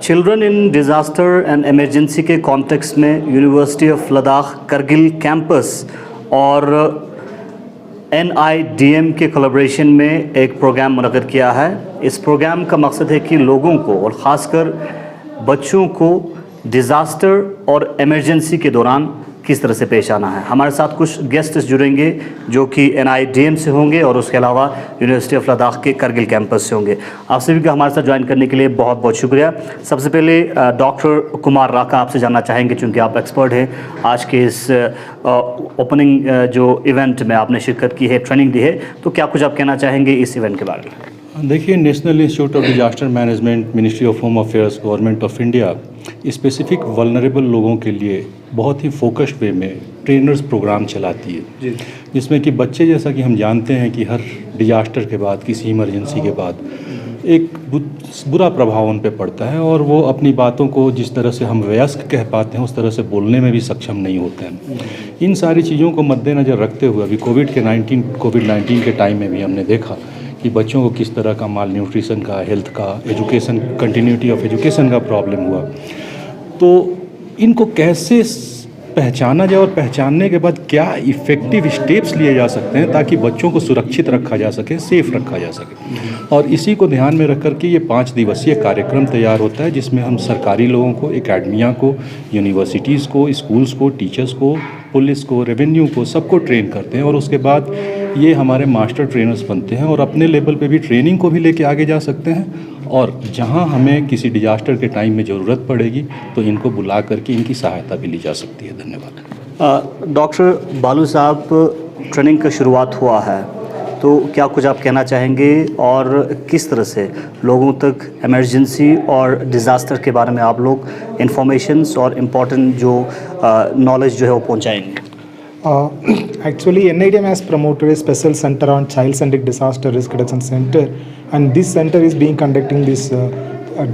Children in disaster and emergency के context में university of Ladakh Kargil campus और NIDM के कोलैबोरेशन में एक प्रोग्राम मुनक़्क़िद किया है। इस प्रोग्राम का मकसद है कि लोगों को और ख़ासकर बच्चों को डिज़ास्टर और इमरजेंसी के दौरान किस तरह से पेश आना है। हमारे साथ कुछ गेस्ट्स जुड़ेंगे जो कि NIDM से होंगे और उसके अलावा यूनिवर्सिटी ऑफ लद्दाख के करगिल कैंपस से होंगे। आप सभी का हमारे साथ ज्वाइन करने के लिए बहुत बहुत शुक्रिया। सबसे पहले डॉक्टर कुमार राका आपसे जानना चाहेंगे, चूँकि आप एक्सपर्ट हैं, आज के इस ओपनिंग जो इवेंट में आपने शिरकत की है, ट्रेनिंग दी है, तो क्या कुछ आप कहना चाहेंगे इस इवेंट के बारे में? देखिए, national institute of disaster management, ministry of home affairs, government of India specific vulnerable लोगों के लिए बहुत ही फोकस्ड वे में ट्रेनर्स प्रोग्राम चलाती है, जिसमें कि बच्चे, जैसा कि हम जानते हैं कि हर डिजास्टर के बाद, किसी इमरजेंसी के बाद एक बुरा प्रभाव उन पे पड़ता है और वो अपनी बातों को जिस तरह से हम वयस्क कह पाते हैं उस तरह से बोलने में भी सक्षम नहीं होते हैं। इन सारी चीज़ों को मद्देनज़र रखते हुए अभी कोविड-19 के टाइम में भी हमने देखा कि बच्चों को किस तरह का माल न्यूट्रिशन का, हेल्थ का, एजुकेशन, कंटिन्यूटी ऑफ एजुकेशन का प्रॉब्लम हुआ। तो इनको कैसे पहचाना जाए और पहचानने के बाद क्या इफ़ेक्टिव स्टेप्स लिए जा सकते हैं ताकि बच्चों को सुरक्षित रखा जा सके, सेफ़ रखा जा सके। और इसी को ध्यान में रख कर के ये 5 दिवसीय कार्यक्रम तैयार होता है, जिसमें हम सरकारी लोगों को, एकेडमिया को, यूनिवर्सिटीज़ को, स्कूल्स को, टीचर्स को, पुलिस को, रेवेन्यू को, सबको ट्रेन करते हैं। और उसके बाद ये हमारे मास्टर ट्रेनर्स बनते हैं और अपने लेवल पे भी ट्रेनिंग को भी लेके आगे जा सकते हैं। और जहां हमें किसी डिजास्टर के टाइम में ज़रूरत पड़ेगी तो इनको बुला करके इनकी सहायता भी ली जा सकती है। धन्यवाद। डॉक्टर बालू साहब, ट्रेनिंग का शुरुआत हुआ है, तो क्या कुछ आप कहना चाहेंगे और किस तरह से लोगों तक इमरजेंसी और डिज़ास्टर के बारे में आप लोग इंफॉर्मेशंस और इम्पोर्टेंट जो नॉलेज जो है वो पहुंचाएंगे? Actually, NIDM has promoted a special center on child-centric disaster risk reduction center, and this center is being conducting this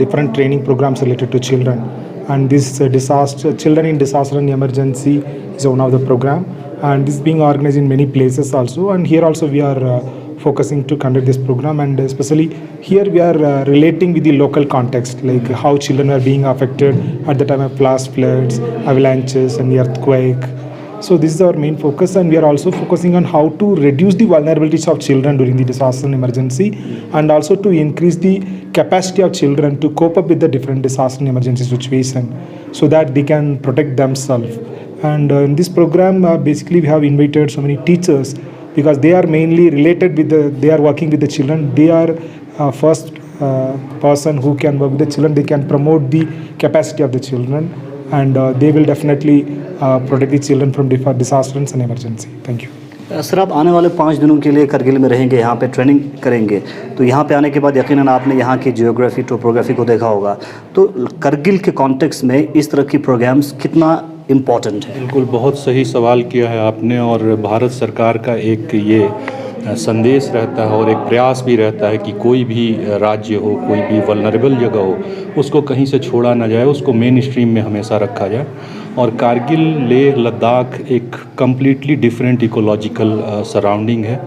different training programs related to children. And this children in disaster and emergency is one of the program, and this is being organized in many places also. And here also we are focusing to conduct this program, and especially here we are relating with the local context, like how children are being affected at the time of flash floods, avalanches, and the earthquake. So this is our main focus, and we are also focusing on how to reduce the vulnerabilities of children during the disaster and emergency, and also to increase the capacity of children to cope up with the different disaster and emergency situation, so that they can protect themselves. And in this program, basically we have invited so many teachers because they are mainly related with they are working with the children. They are first person who can work with the children. They can promote the capacity of the children, and they will definitely protect the children from disaster and emergency. Thank you. Sir, आप आने वाले 5 दिनों के लिए करगिल में रहेंगे, यहाँ पे ट्रेनिंग करेंगे, तो यहाँ पे आने के बाद यकीनन आपने यहाँ की जियोग्राफी, टोपोग्राफी को देखा होगा, तो करगिल के कॉन्टेक्स्ट में इस तरह की प्रोग्राम्स कितना इम्पोर्टेंट है? बिल्कुल, बहुत सही सवाल किया है आपने। और भारत सरकार का एक ये संदेश रहता है और एक प्रयास भी रहता है कि कोई भी राज्य हो, कोई भी वल्नरेबल जगह हो, उसको कहीं से छोड़ा ना जाए, उसको मेन स्ट्रीम में हमेशा रखा जाए। और कारगिल, लेह, लद्दाख एक कम्प्लीटली डिफरेंट इकोलॉजिकल सराउंडिंग है।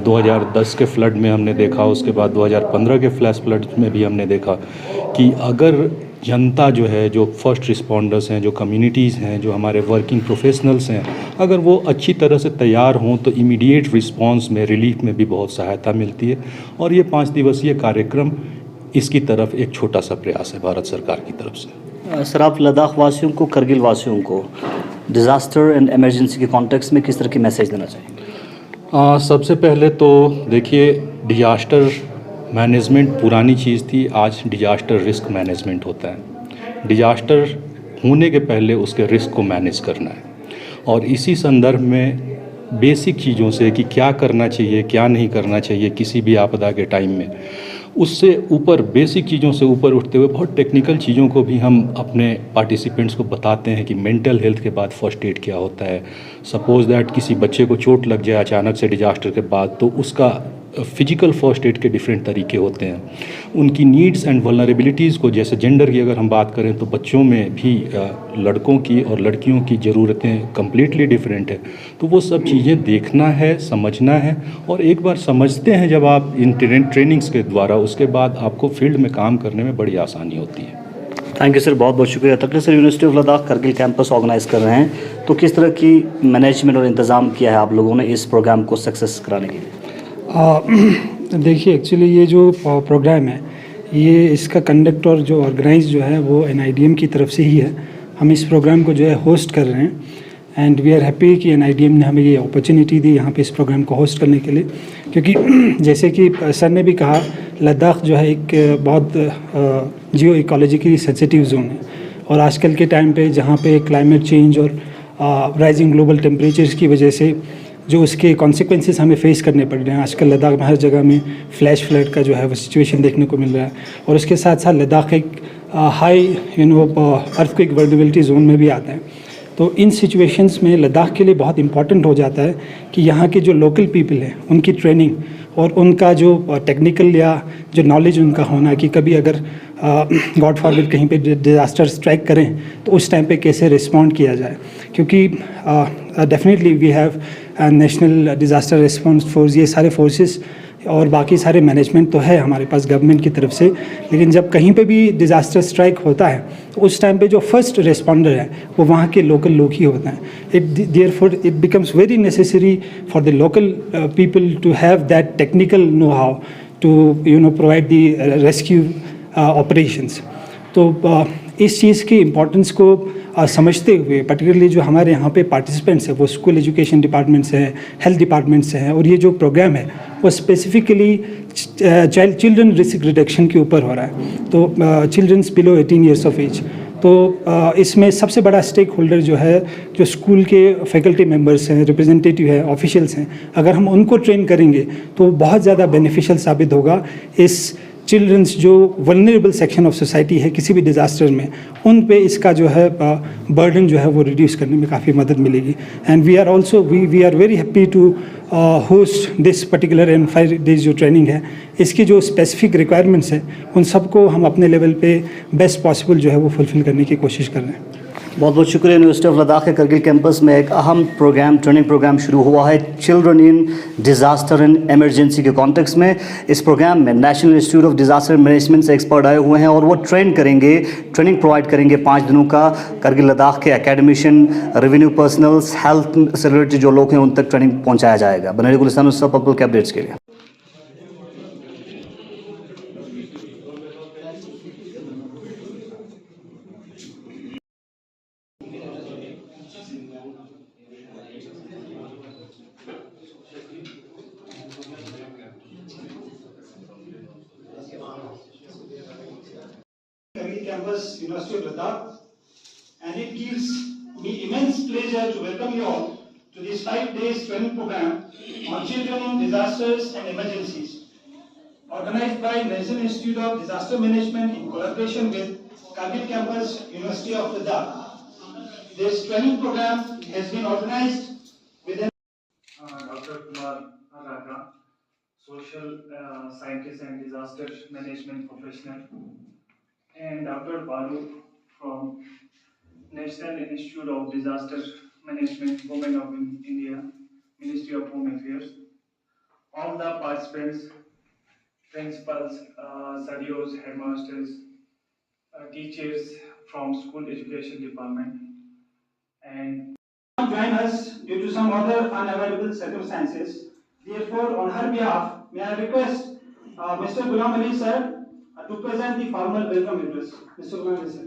2010 के फ्लड में हमने देखा, उसके बाद 2015 के फ्लैश फ्लड में भी हमने देखा कि अगर जनता जो है, जो फर्स्ट रिस्पॉन्डर्स हैं, जो कम्युनिटीज़ हैं, जो हमारे वर्किंग प्रोफेशनल्स हैं, अगर वो अच्छी तरह से तैयार हों तो इमीडिएट रिस्पांस में, रिलीफ में भी बहुत सहायता मिलती है। और ये 5 दिवसीय कार्यक्रम इसकी तरफ एक छोटा सा प्रयास है भारत सरकार की तरफ से। सर, आप लद्दाख वासियों को, करगिल वासियों को डिज़ास्टर एंड इमरजेंसी के कॉन्टेक्स्ट में किस तरह की मैसेज देना चाहेंगे? सबसे पहले तो देखिए, डिजास्टर मैनेजमेंट पुरानी चीज़ थी, आज डिजास्टर रिस्क मैनेजमेंट होता है। डिजास्टर होने के पहले उसके रिस्क को मैनेज करना है, और इसी संदर्भ में बेसिक चीज़ों से कि क्या करना चाहिए, क्या नहीं करना चाहिए किसी भी आपदा के टाइम में, उससे ऊपर, बेसिक चीज़ों से ऊपर उठते हुए बहुत टेक्निकल चीज़ों को भी हम अपने पार्टिसिपेंट्स को बताते हैं कि मेंटल हेल्थ के बाद फर्स्ट एड क्या होता है। सपोज़ दैट किसी बच्चे को चोट लग जाए अचानक से डिजास्टर के बाद, तो उसका फिजिकल फर्स्ट एड के डिफरेंट तरीके होते हैं। उनकी नीड्स एंड वल्नरेबिलिटीज़ को, जैसे जेंडर की अगर हम बात करें तो बच्चों में भी लड़कों की और लड़कियों की ज़रूरतें कम्प्लीटली डिफरेंट है। तो वो सब चीज़ें देखना है, समझना है, और एक बार समझते हैं जब आप इन ट्रेनिंग्स के द्वारा, उसके बाद आपको फील्ड में काम करने में बड़ी आसानी होती है। थैंक यू सर, बहुत बहुत शुक्रिया। तकरीर sir, university of Ladakh Kargil campus organise कर रहे हैं, तो किस तरह की मैनेजमेंट और इंतज़ाम किया है आप लोगों ने इस प्रोग्राम को सक्सेस कराने के लिए? देखिए, एक्चुअली ये जो प्रोग्राम है, ये इसका कंडक्ट और जो ऑर्गेनाइज जो है वो NIDM की तरफ से ही है। हम इस प्रोग्राम को जो है होस्ट कर रहे हैं एंड वी आर हैप्पी कि NIDM ने हमें ये अपॉर्चुनिटी दी यहाँ पे इस प्रोग्राम को होस्ट करने के लिए, क्योंकि जैसे कि सर ने भी कहा, लद्दाख जो है एक बहुत जियो इकोलॉजिकली सेंसिटिव जोन है और आजकल के टाइम पे जहाँ पे क्लाइमेट चेंज और राइजिंग ग्लोबल टेम्परेचर्स की वजह से जो उसके कॉन्सिक्वेंसेस हमें फेस करने पड़ रहे हैं। आजकल लद्दाख में हर जगह में फ्लैश फ्लड का जो है वो सिचुएशन देखने को मिल रहा है और उसके साथ साथ लद्दाख एक हाई अर्थक्वेक वर्नेबिलिटी जोन में भी आता है। तो इन सिचुएशंस में लद्दाख के लिए बहुत इंपॉर्टेंट हो जाता है कि यहाँ के जो लोकल पीपल हैं उनकी ट्रेनिंग और उनका जो टेक्निकल या जो नॉलेज उनका होना कि कभी अगर गॉड फॉरबिड कहीं पे डिज़ास्टर स्ट्राइक करें तो उस टाइम पे कैसे रिस्पॉन्ड किया जाए, क्योंकि definitely we have national disaster response force, ये सारे फोर्सेस और बाकी सारे मैनेजमेंट तो है हमारे पास गवर्नमेंट की तरफ से, लेकिन जब कहीं पे भी डिज़ास्टर स्ट्राइक होता है तो उस टाइम पे जो फर्स्ट रिस्पॉन्डर है वो वहाँ के लोकल लोग ही होते हैं। Therefore it becomes very necessary for the local people to have that technical know how to provide the rescue operations. तो इस चीज़ की इम्पोर्टेंस को समझते हुए पर्टिकुलरली जो हमारे यहाँ पे पार्टिसिपेंट्स हैं वो स्कूल एजुकेशन डिपार्टमेंट से हैं, हेल्थ डिपार्टमेंट से हैं, और ये जो प्रोग्राम है वो स्पेसिफिकली चिल्ड्रन रिस्क रिडक्शन के ऊपर हो रहा है, तो childrens below 18 years of age. तो इसमें सबसे बड़ा स्टेक होल्डर जो है, जो स्कूल के फैकल्टी मेंबर्स हैं, रिप्रेजेंटेटिव हैं, ऑफिशियल्स हैं, अगर हम उनको ट्रेन करेंगे तो बहुत ज़्यादा बेनिफिशियल साबित होगा। इस चिल्ड्रंस जो वल्नरेबल सेक्शन ऑफ सोसाइटी है किसी भी डिज़ास्टर में, उन पे इसका जो है बर्डन जो है वो रिड्यूस करने में काफ़ी मदद मिलेगी। And we are also we are very happy to host this particular and 5 days जो ट्रेनिंग है, इसकी जो स्पेसिफिक रिक्वायरमेंट्स हैं उन सबको हम अपने लेवल पे बेस्ट पॉसिबल जो है वो फुलफिल करने की कोशिश कर रहे हैं। बहुत बहुत शुक्रिया। यूनिवर्सिटी ऑफ लद्दाख के करगिल कैंपस में एक अहम प्रोग्राम, ट्रेनिंग प्रोग्राम शुरू हुआ है children in disaster and emergency के कॉन्टेक्स्ट में। इस प्रोग्राम में national institute of disaster management से एक्सपर्ट आए हुए हैं और वो ट्रेनिंग प्रोवाइड करेंगे 5 दिनों का। करगिल लद्दाख के एकेडमिशियन, रेवेन्यू पर्सनल्स, हेल्थ से रिलेटेड जो लोग हैं उन तक ट्रेनिंग पहुँचाया जाएगा। बने गुलिस्तान सब पब्लिक अपडेट्स के लिए। Kargil campus, University of Ladakh, and it gives me immense pleasure to welcome you all to this 5 days training program on children in disasters and emergencies, organized by National Institute of Disaster Management in collaboration with Kargil campus, University of Ladakh. This training program has been organized within Dr. Kumar Araka, social scientist and disaster management professional, and Dr. Balu from National Institute of Disaster Management, Government of India, Ministry of Home Affairs. All the participants, principals, SADIOs, headmasters, teachers from school education department, and join us due to some other unavoidable circumstances. Therefore, on her behalf, may I request Mr. Ghulam Ali sir to present the formal welcome address. Mr. Ghulam Ali sir.